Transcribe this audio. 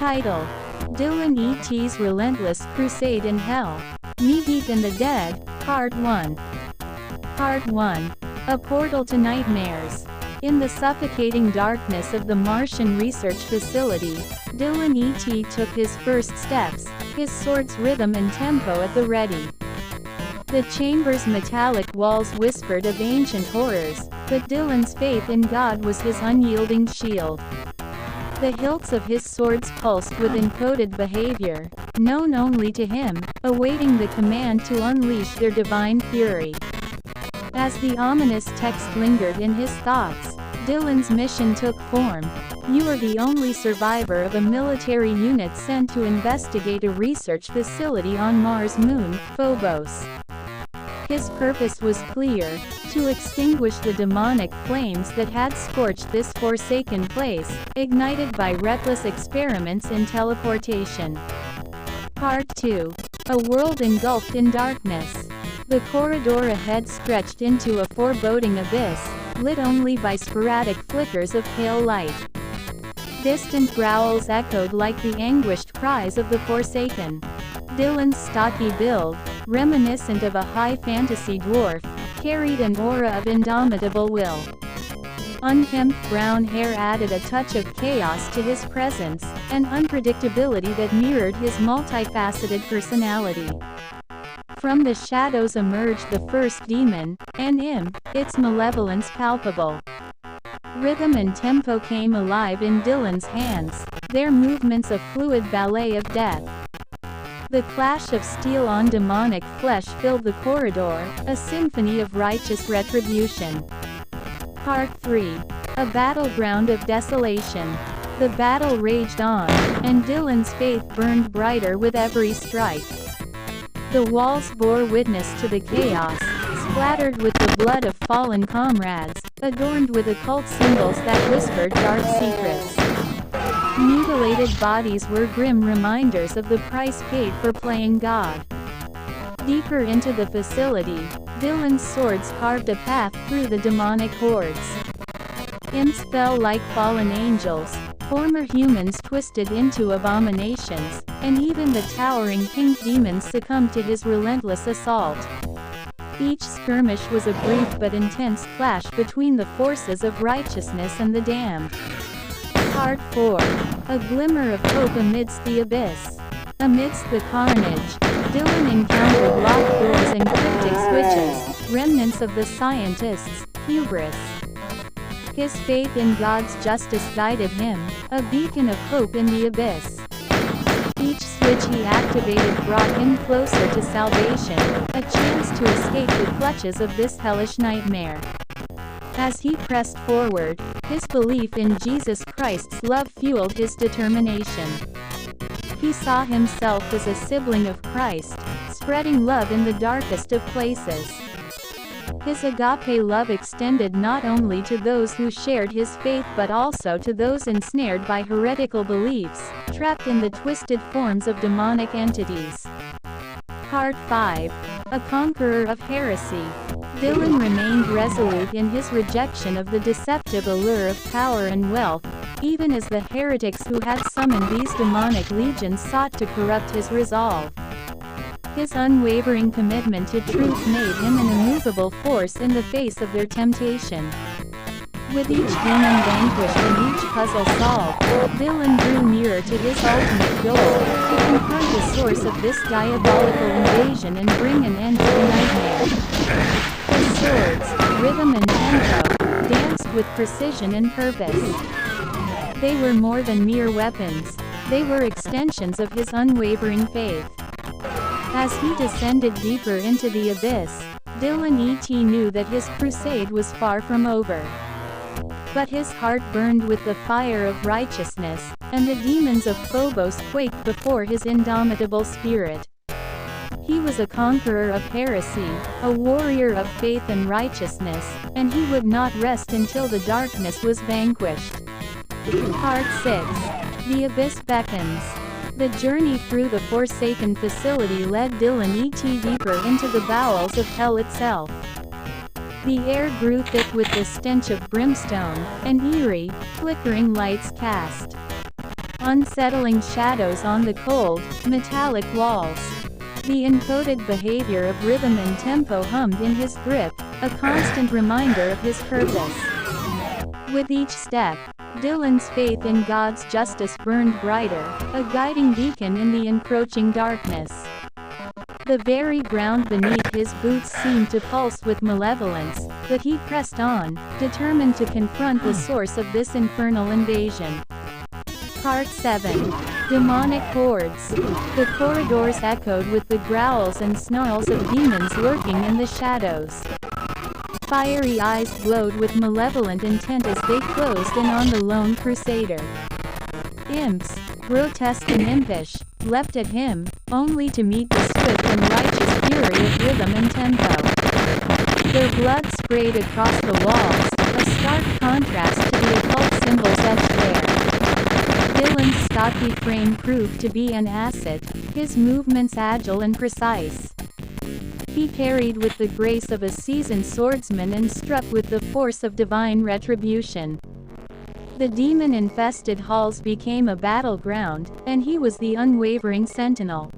Title: Dillon E.T.'s Relentless Crusade in Hell. Knee Deep in the Dead, Part 1. Part 1. A Portal to Nightmares. In the suffocating darkness of the Martian research facility, Dillon E.T. took his first steps, his sword's rhythm and tempo at the ready. The chamber's metallic walls whispered of ancient horrors, but Dillon's faith in God was his unyielding shield. The hilts of his swords pulsed with encoded behavior, known only to him, awaiting the command to unleash their divine fury. As the ominous text lingered in his thoughts, Dillon's mission took form. You are the only survivor of a military unit sent to investigate a research facility on Mars' moon, Phobos. His purpose was clear: to extinguish the demonic flames that had scorched this forsaken place, ignited by reckless experiments in teleportation. Part 2. A world engulfed in darkness. The corridor ahead stretched into a foreboding abyss, lit only by sporadic flickers of pale light. Distant growls echoed like the anguished cries of the Forsaken. Dillon's stocky build, reminiscent of a high fantasy dwarf, carried an aura of indomitable will. Unkempt brown hair added a touch of chaos to his presence, and unpredictability that mirrored his multifaceted personality. From the shadows emerged the first demon, an imp, its malevolence palpable. Rhythm and tempo came alive in Dillon's hands, their movements a fluid ballet of death. The clash of steel on demonic flesh filled the corridor, a symphony of righteous retribution. Part 3. A battleground of desolation. The battle raged on, and Dillon's faith burned brighter with every strike. The walls bore witness to the chaos, splattered with the blood of fallen comrades, adorned with occult symbols that whispered dark secrets. Mutilated bodies were grim reminders of the price paid for playing God. Deeper into the facility, Dillon's swords carved a path through the demonic hordes. Imps fell like fallen angels, former humans twisted into abominations, and even the towering pink demons succumbed to his relentless assault. Each skirmish was a brief but intense clash between the forces of righteousness and the damned. Part 4. A glimmer of hope amidst the abyss. Amidst the carnage, Dillon encountered locked doors and cryptic switches, remnants of the scientist's hubris. His faith in God's justice guided him, a beacon of hope in the abyss. Each switch he activated brought him closer to salvation, a chance to escape the clutches of this hellish nightmare. As he pressed forward, his belief in Jesus Christ's love fueled his determination. He saw himself as a sibling of Christ, spreading love in the darkest of places. His agape love extended not only to those who shared his faith but also to those ensnared by heretical beliefs, trapped in the twisted forms of demonic entities. Part 5. A Conqueror of Heresy. Dillon remained resolute in his rejection of the deceptive allure of power and wealth, even as the heretics who had summoned these demonic legions sought to corrupt his resolve. His unwavering commitment to truth made him an immovable force in the face of their temptation. With each demon vanquished and each puzzle solved, Dillon drew nearer to his ultimate goal, to confront the source of this diabolical invasion and bring an end to the nightmare. His swords, rhythm and tempo, danced with precision and purpose. They were more than mere weapons, they were extensions of his unwavering faith. As he descended deeper into the abyss, Dillon E.T. knew that his crusade was far from over. But his heart burned with the fire of righteousness, and the demons of Phobos quaked before his indomitable spirit. He was a conqueror of heresy, a warrior of faith and righteousness, and he would not rest until the darkness was vanquished. Part 6. The Abyss Beckons. The journey through the Forsaken facility led Dillon E.T. deeper into the bowels of hell itself. The air grew thick with the stench of brimstone, and eerie, flickering lights cast unsettling shadows on the cold, metallic walls. The encoded behavior of rhythm and tempo hummed in his grip, a constant reminder of his purpose. With each step, Dillon's faith in God's justice burned brighter, a guiding beacon in the encroaching darkness. The very ground beneath his boots seemed to pulse with malevolence, but he pressed on, determined to confront the source of this infernal invasion. Part 7. Demonic Hordes. The corridors echoed with the growls and snarls of demons lurking in the shadows. Fiery eyes glowed with malevolent intent as they closed in on the lone crusader. Imps, grotesque and impish, leapt at him, only to meet the swift and righteous fury of rhythm and tempo. Their blood sprayed across the walls, a stark contrast to the occult symbols etched there. Dillon's stocky frame proved to be an asset, his movements agile and precise. He parried with the grace of a seasoned swordsman and struck with the force of divine retribution. The demon-infested halls became a battleground, and he was the unwavering sentinel.